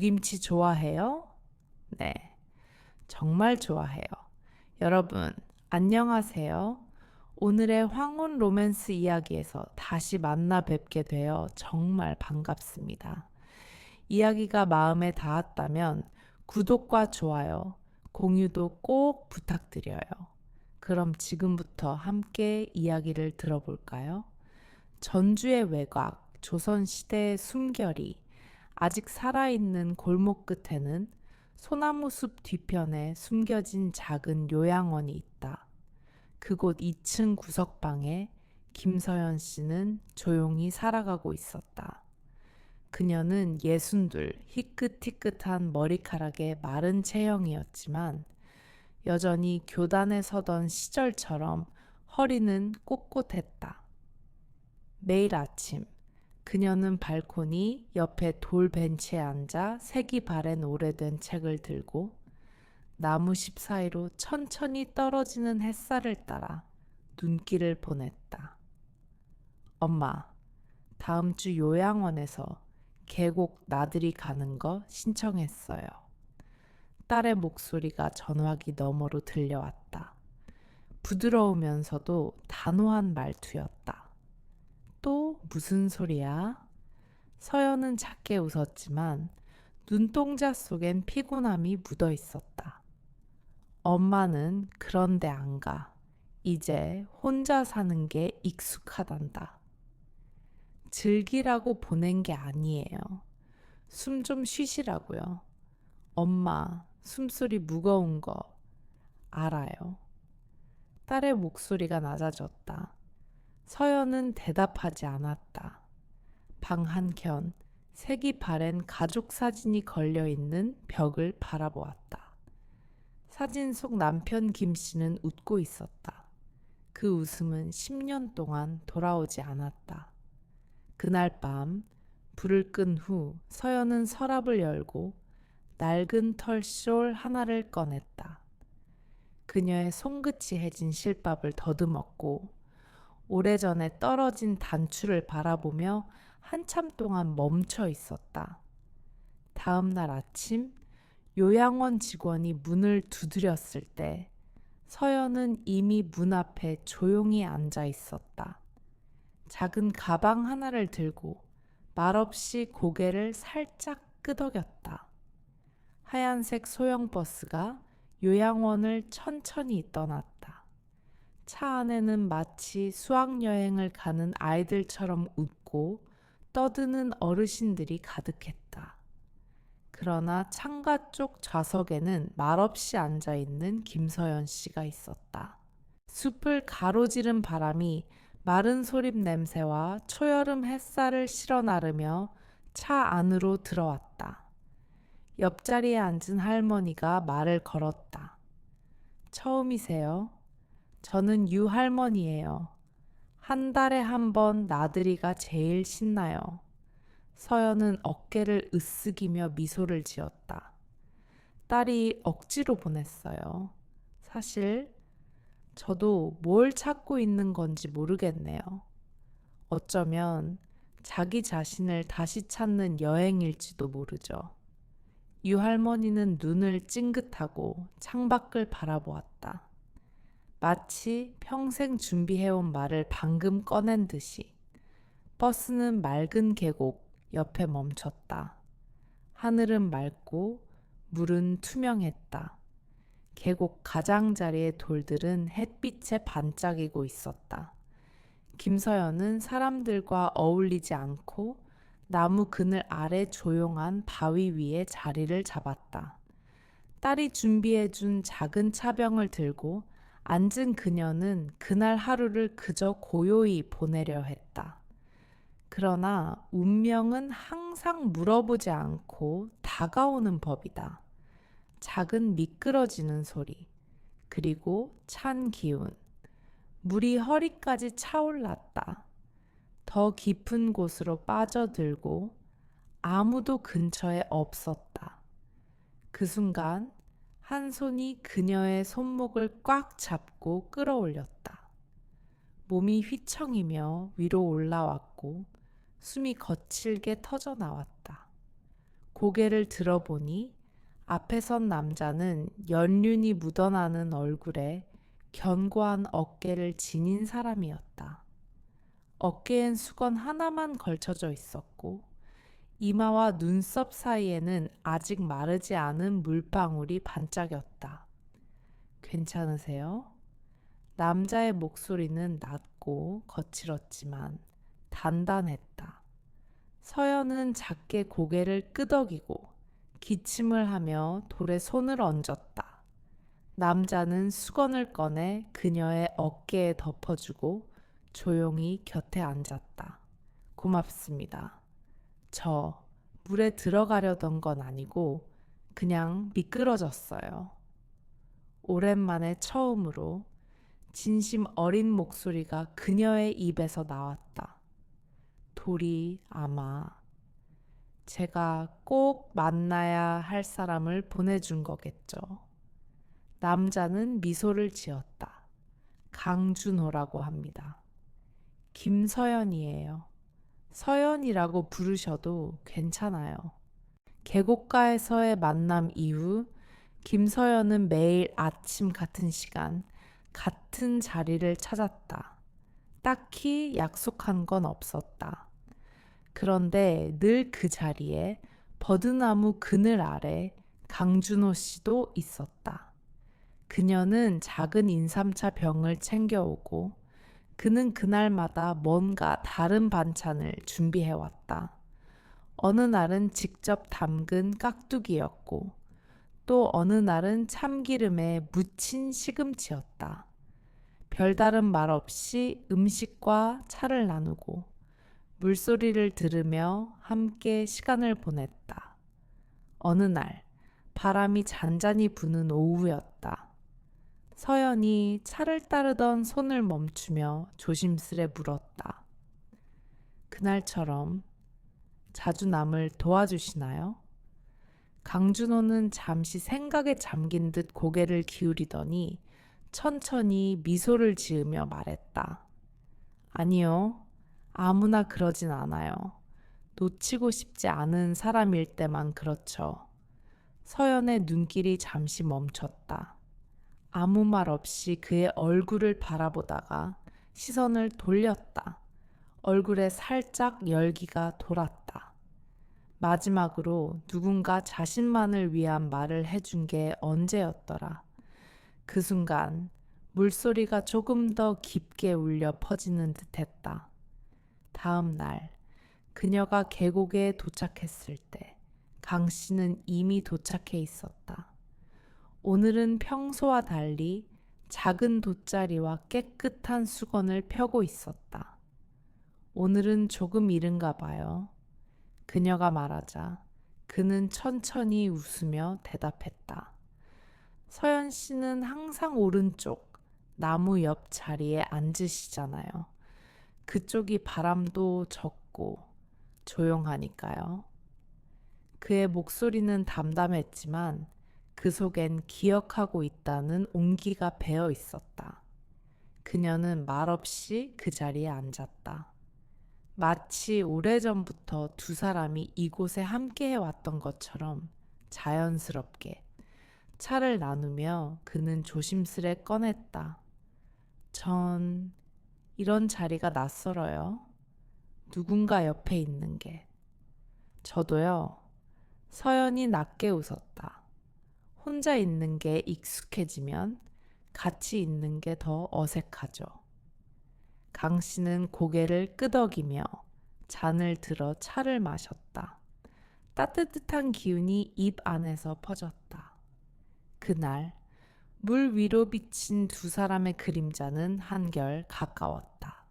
무김치 좋아해요? 네, 정말 좋아해요. 여러분, 안녕하세요. 오늘의 황혼 로맨스 이야기에서 다시 만나 뵙게 되어 정말 반갑습니다. 이야기가 마음에 닿았다면 구독과 좋아요, 공유도 꼭 부탁드려요. 그럼 지금부터 함께 이야기를 들어볼까요? 전주의 외곽, 조선시대의 숨결이 아직 살아있는 골목 끝에는 소나무 숲 뒤편에 숨겨진 작은 요양원이 있다. 그곳 2층 구석방에 김서연 씨는 조용히 살아가고 있었다. 그녀는 62, 희끗희끗한 머리카락의 마른 체형이었지만 여전히 교단에 서던 시절처럼 허리는 꼿꼿했다. 매일 아침 그녀는 발코니 옆에 돌 벤치에 앉아 색이 바랜 오래된 책을 들고 나무십 사이로 천천히 떨어지는 햇살을 따라 눈길을 보냈다. 엄마, 다음 주 요양원에서 계곡 나들이 가는 거 신청했어요. 딸의 목소리가 전화기 너머로 들려왔다. 부드러우면서도 단호한 말투였다. 또 무슨 소리야? 서연은 작게 웃었지만 눈동자 속엔 피곤함이 묻어 있었다. 엄마는 그런데 안 가. 이제 혼자 사는 게 익숙하단다. 즐기라고 보낸 게 아니에요. 숨 좀 쉬시라고요. 엄마, 숨소리 무거운 거 알아요. 딸의 목소리가 낮아졌다. 서연은 대답하지 않았다. 방 한켠 색이 바랜 가족 사진이 걸려 있는 벽을 바라보았다. 사진 속 남편 김 씨는 웃고 있었다. 그 웃음은 10년 동안 돌아오지 않았다. 그날 밤 불을 끈 후 서연은 서랍을 열고 낡은 털쇼 하나를 꺼냈다. 그녀의 손끝이 해진 실밥을 더듬었고 오래전에 떨어진 단추를 바라보며 한참 동안 멈춰 있었다. 다음 날 아침 요양원 직원이 문을 두드렸을 때 서연은 이미 문 앞에 조용히 앉아 있었다. 작은 가방 하나를 들고 말없이 고개를 살짝 끄덕였다. 하얀색 소형 버스가 요양원을 천천히 떠났다. 차 안에는 마치 수학여행을 가는 아이들처럼 웃고 떠드는 어르신들이 가득했다. 그러나 창가 쪽 좌석에는 말없이 앉아있는 김서연 씨가 있었다. 숲을 가로지른 바람이 마른 소립 냄새와 초여름 햇살을 실어 나르며 차 안으로 들어왔다. 옆자리에 앉은 할머니가 말을 걸었다. 처음이세요? 저는 유 할머니예요. 한 달에 한 번 나들이가 제일 신나요. 서연은 어깨를 으쓱이며 미소를 지었다. 딸이 억지로 보냈어요. 사실 저도 뭘 찾고 있는 건지 모르겠네요. 어쩌면 자기 자신을 다시 찾는 여행일지도 모르죠. 유 할머니는 눈을 찡긋하고 창밖을 바라보았다. 마치 평생 준비해온 말을 방금 꺼낸 듯이. 버스는 맑은 계곡 옆에 멈췄다. 하늘은 맑고 물은 투명했다. 계곡 가장자리의 돌들은 햇빛에 반짝이고 있었다. 김서연은 사람들과 어울리지 않고 나무 그늘 아래 조용한 바위 위에 자리를 잡았다. 딸이 준비해준 작은 차병을 들고 앉은 그녀는 그날 하루를 그저 고요히 보내려 했다. 그러나 운명은 항상 물어보지 않고 다가오는 법이다. 작은 미끄러지는 소리, 그리고 찬 기운. 물이 허리까지 차올랐다. 더 깊은 곳으로 빠져들고 아무도 근처에 없었다. 그 순간 한 손이 그녀의 손목을 꽉 잡고 끌어올렸다. 몸이 휘청이며 위로 올라왔고 숨이 거칠게 터져 나왔다. 고개를 들어보니 앞에 선 남자는 연륜이 묻어나는 얼굴에 견고한 어깨를 지닌 사람이었다. 어깨엔 수건 하나만 걸쳐져 있었고 이마와 눈썹 사이에는 아직 마르지 않은 물방울이 반짝였다. 괜찮으세요? 남자의 목소리는 낮고 거칠었지만 단단했다. 서연은 작게 고개를 끄덕이고 기침을 하며 돌에 손을 얹었다. 남자는 수건을 꺼내 그녀의 어깨에 덮어주고 조용히 곁에 앉았다. 고맙습니다. 저 물에 들어가려던 건 아니고 그냥 미끄러졌어요. 오랜만에 처음으로 진심 어린 목소리가 그녀의 입에서 나왔다. 돌이 아마 제가 꼭 만나야 할 사람을 보내준 거겠죠. 남자는 미소를 지었다. 강준호라고 합니다. 김서연이에요. 서연이라고 부르셔도 괜찮아요. 계곡가에서의 만남 이후 김서연은 매일 아침 같은 시간 같은 자리를 찾았다. 딱히 약속한 건 없었다. 그런데 늘 그 자리에 버드나무 그늘 아래 강준호 씨도 있었다. 그녀는 작은 인삼차 병을 챙겨오고 그는 그날마다 뭔가 다른 반찬을 준비해왔다. 어느 날은 직접 담근 깍두기였고 또 어느 날은 참기름에 무친 시금치였다. 별다른 말 없이 음식과 차를 나누고 물소리를 들으며 함께 시간을 보냈다. 어느 날 바람이 잔잔히 부는 오후였다. 서연이 차를 따르던 손을 멈추며 조심스레 물었다. 그날처럼 자주 남을 도와주시나요? 강준호는 잠시 생각에 잠긴 듯 고개를 기울이더니 천천히 미소를 지으며 말했다. 아니요, 아무나 그러진 않아요. 놓치고 싶지 않은 사람일 때만 그렇죠. 서연의 눈길이 잠시 멈췄다. 아무 말 없이 그의 얼굴을 바라보다가 시선을 돌렸다. 얼굴에 살짝 열기가 돌았다. 마지막으로 누군가 자신만을 위한 말을 해준 게 언제였더라. 그 순간 물소리가 조금 더 깊게 울려 퍼지는 듯했다. 다음 날 그녀가 계곡에 도착했을 때 강 씨는 이미 도착해 있었다. 오늘은 평소와 달리 작은 돗자리와 깨끗한 수건을 펴고 있었다. 오늘은 조금 이른가 봐요. 그녀가 말하자 그는 천천히 웃으며 대답했다. 서연 씨는 항상 오른쪽 나무 옆 자리에 앉으시잖아요. 그쪽이 바람도 적고 조용하니까요. 그의 목소리는 담담했지만 그 속엔 기억하고 있다는 온기가 배어 있었다. 그녀는 말없이 그 자리에 앉았다. 마치 오래전부터 두 사람이 이곳에 함께 해왔던 것처럼 자연스럽게 차를 나누며 그는 조심스레 꺼냈다. 전 이런 자리가 낯설어요. 누군가 옆에 있는 게. 저도요. 서연이 낮게 웃었다. 혼자 있는 게 익숙해지면 같이 있는 게 더 어색하죠. 강 씨는 고개를 끄덕이며 잔을 들어 차를 마셨다. 따뜻한 기운이 입 안에서 퍼졌다. 그날 물 위로 비친 두 사람의 그림자는 한결 가까웠다.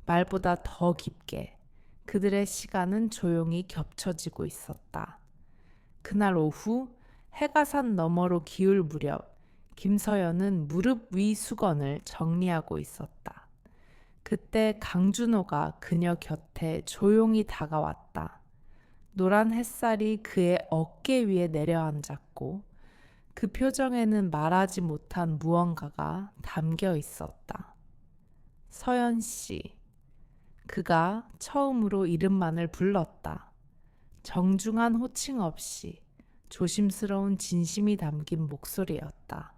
말보다 더 깊게 그들의 시간은 조용히 겹쳐지고 있었다. 그날 오후 해가 산 너머로 기울 무렵 김서연은 무릎 위 수건을 정리하고 있었다. 그때 강준호가 그녀 곁에 조용히 다가왔다. 노란 햇살이 그의 어깨 위에 내려앉았고 그 표정에는 말하지 못한 무언가가 담겨 있었다. 서연 씨. 그가 처음으로 이름만을 불렀다. 정중한 호칭 없이 조심스러운 진심이 담긴 목소리였다.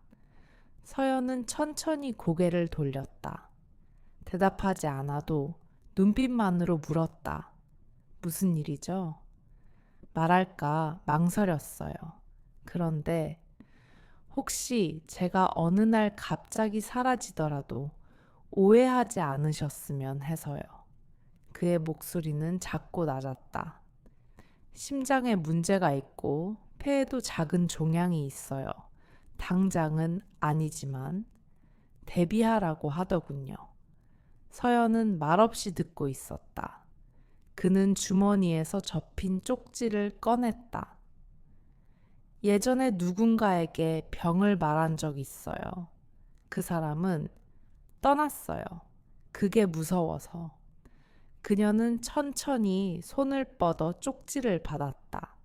서연은 천천히 고개를 돌렸다. 대답하지 않아도 눈빛만으로 물었다. 무슨 일이죠? 말할까 망설였어요. 그런데 혹시 제가 어느 날 갑자기 사라지더라도 오해하지 않으셨으면 해서요. 그의 목소리는 작고 낮았다. 심장에 문제가 있고 폐에도 작은 종양이 있어요. 당장은 아니지만 대비하라고 하더군요. 서연은 말없이 듣고 있었다. 그는 주머니에서 접힌 쪽지를 꺼냈다. 예전에 누군가에게 병을 말한 적 있어요. 그 사람은 떠났어요. 그게 무서워서. 그녀는 천천히 손을 뻗어 쪽지를 받았다.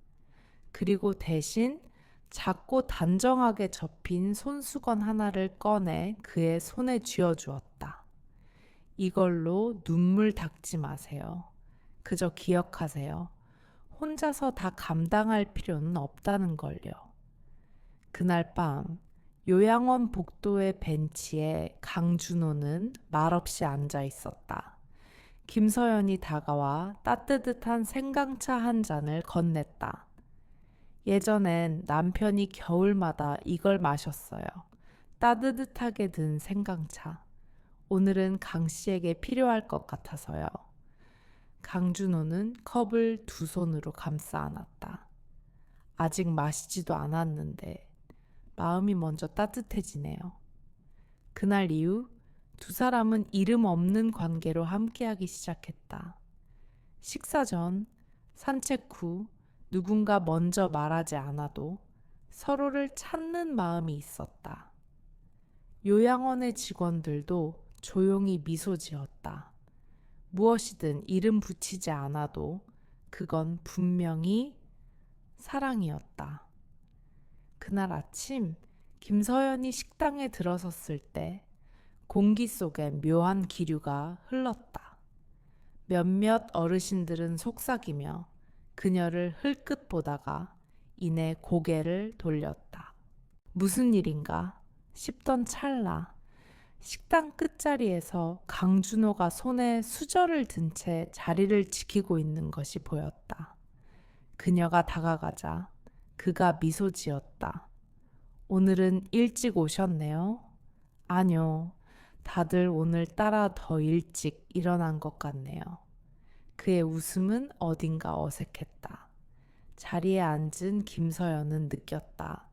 그리고 대신 작고 단정하게 접힌 손수건 하나를 꺼내 그의 손에 쥐어주었다. 이걸로 눈물 닦지 마세요. 그저 기억하세요. 혼자서 다 감당할 필요는 없다는 걸요. 그날 밤 요양원 복도의 벤치에 강준호는 말없이 앉아 있었다. 김서연이 다가와 따뜻한 생강차 한 잔을 건넸다. 예전엔 남편이 겨울마다 이걸 마셨어요. 따뜻하게 든 생강차. 오늘은 강 씨에게 필요할 것 같아서요. 강준호는 컵을 두 손으로 감싸 안았다. 아직 마시지도 않았는데 마음이 먼저 따뜻해지네요. 그날 이후 두 사람은 이름 없는 관계로 함께하기 시작했다. 식사 전, 산책 후 누군가 먼저 말하지 않아도 서로를 찾는 마음이 있었다. 요양원의 직원들도 조용히 미소 지었다. 무엇이든 이름 붙이지 않아도 그건 분명히 사랑이었다. 그날 아침 김서연이 식당에 들어섰을 때 공기 속에 묘한 기류가 흘렀다. 몇몇 어르신들은 속삭이며 그녀를 흘끗 보다가 이내 고개를 돌렸다. 무슨 일인가 싶던 찰나 식당 끝자리에서 강준호가 손에 수저를 든 채 자리를 지키고 있는 것이 보였다. 그녀가 다가가자 그가 미소 지었다. 오늘은 일찍 오셨네요. 아니요. 다들 오늘따라 더 일찍 일어난 것 같네요. 그의 웃음은 어딘가 어색했다. 자리에 앉은 김서연은 느꼈다.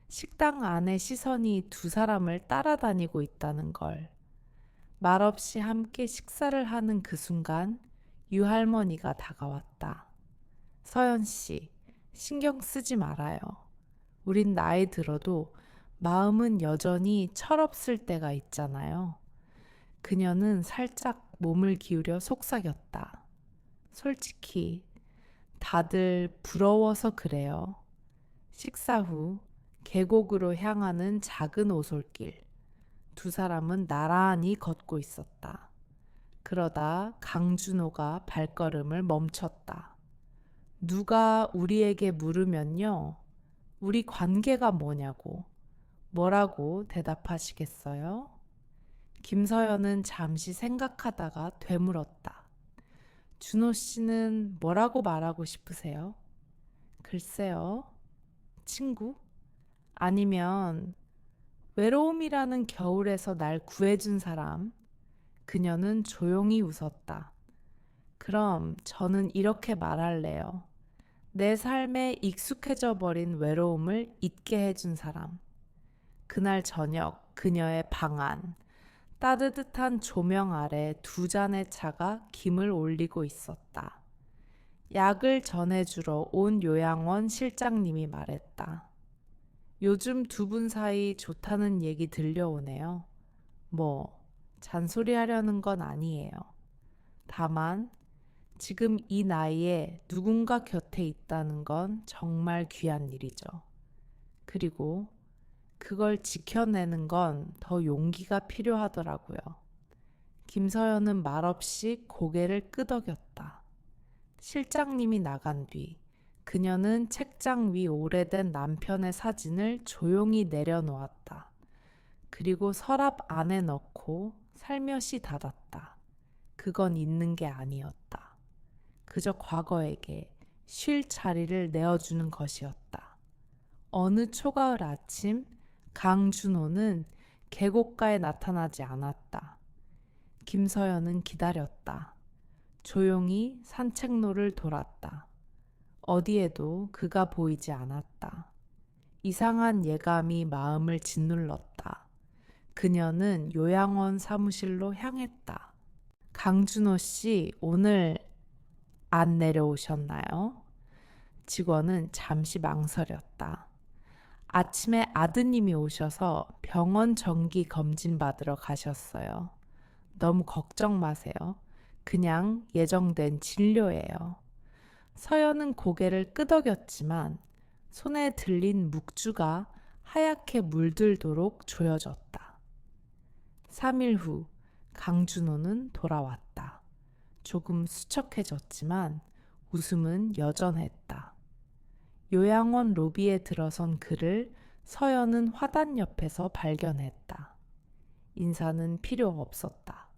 식당 안의 시선이 두 사람을 따라다니고 있다는 걸. 말없이 함께 식사를 하는 그 순간 유할머니가 다가왔다. 서연 씨, 신경 쓰지 말아요. 우린 나이 들어도 마음은 여전히 철없을 때가 있잖아요. 그녀는 살짝 몸을 기울여 속삭였다. 솔직히 다들 부러워서 그래요. 식사 후 계곡으로 향하는 작은 오솔길. 두 사람은 나란히 걷고 있었다. 그러다 강준호가 발걸음을 멈췄다. 누가 우리에게 물으면요. 우리 관계가 뭐냐고. 뭐라고 대답하시겠어요? 김서연은 잠시 생각하다가 되물었다. 준호 씨는 뭐라고 말하고 싶으세요? 글쎄요. 친구? 아니면 외로움이라는 겨울에서 날 구해준 사람? 그녀는 조용히 웃었다. 그럼 저는 이렇게 말할래요. 내 삶에 익숙해져 버린 외로움을 잊게 해준 사람. 그날 저녁 그녀의 방 안. 따뜻한 조명 아래 두 잔의 차가 김을 올리고 있었다. 약을 전해주러 온 요양원 실장님이 말했다. 요즘 두 분 사이 좋다는 얘기 들려오네요. 뭐, 잔소리 하려는 건 아니에요. 다만, 지금 이 나이에 누군가 곁에 있다는 건 정말 귀한 일이죠. 그리고 그걸 지켜내는 건 더 용기가 필요하더라고요. 김서연은 말없이 고개를 끄덕였다. 실장님이 나간 뒤 그녀는 책장 위 오래된 남편의 사진을 조용히 내려놓았다. 그리고 서랍 안에 넣고 살며시 닫았다. 그건 있는 게 아니었다. 그저 과거에게 쉴 자리를 내어주는 것이었다. 어느 초가을 아침, 강준호는 계곡가에 나타나지 않았다. 김서연은 기다렸다. 조용히 산책로를 돌았다. 어디에도 그가 보이지 않았다. 이상한 예감이 마음을 짓눌렀다. 그녀는 요양원 사무실로 향했다. 강준호 씨, 오늘 안 내려오셨나요? 직원은 잠시 망설였다. 아침에 아드님이 오셔서 병원 정기 검진 받으러 가셨어요. 너무 걱정 마세요. 그냥 예정된 진료예요. 서연은 고개를 끄덕였지만 손에 들린 묵주가 하얗게 물들도록 조여졌다. 3일 후 강준호는 돌아왔다. 조금 수척해졌지만 웃음은 여전했다. 요양원 로비에 들어선 그를 서연은 화단 옆에서 발견했다. 인사는 필요 없었다.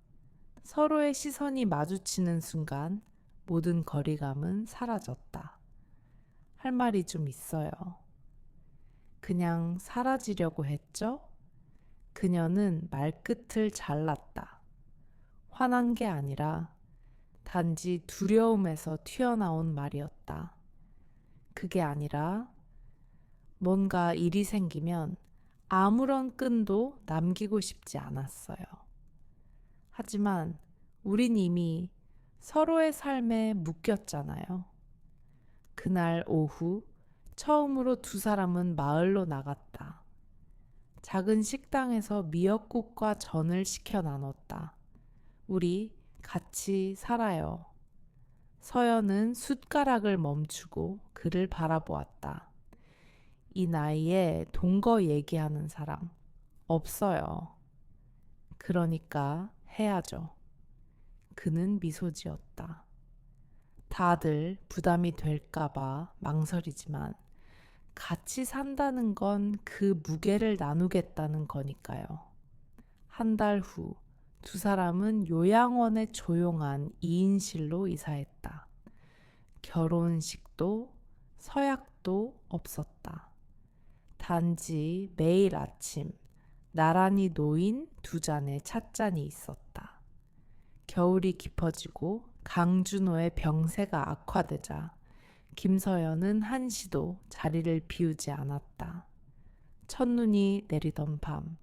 서로의 시선이 마주치는 순간 모든 거리감은 사라졌다. 할 말이 좀 있어요. 그냥 사라지려고 했죠? 그녀는 말끝을 잘랐다. 화난 게 아니라 단지 두려움에서 튀어나온 말이었다. 그게 아니라 뭔가 일이 생기면 아무런 끈도 남기고 싶지 않았어요. 하지만 우린 이미 서로의 삶에 묶였잖아요. 그날 오후 처음으로 두 사람은 마을로 나갔다. 작은 식당에서 미역국과 전을 시켜 나눴다. 우리 같이 살아요. 서연은 숟가락을 멈추고 그를 바라보았다. 이 나이에 동거 얘기하는 사람 없어요. 그러니까 해야죠. 그는 미소 지었다. 다들 부담이 될까봐 망설이지만 같이 산다는 건 그 무게를 나누겠다는 거니까요. 한 달 후 두 사람은 요양원의 조용한 2인실로 이사했다. 결혼식도 서약도 없었다. 단지 매일 아침 나란히 놓인 두 잔의 찻잔이 있었다. 겨울이 깊어지고 강준호의 병세가 악화되자 김서연은 한시도 자리를 비우지 않았다. 첫눈이 내리던 밤,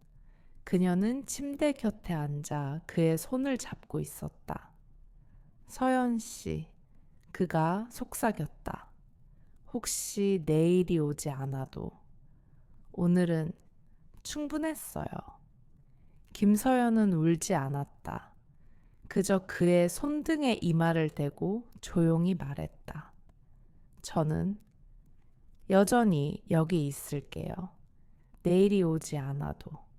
그녀는 침대 곁에 앉아 그의 손을 잡고 있었다. 서연 씨, 그가 속삭였다. 혹시 내일이 오지 않아도 오늘은 충분했어요. 김서연은 울지 않았다. 그저 그의 손등에 이마를 대고 조용히 말했다. 저는 여전히 여기 있을게요. 내일이 오지 않아도.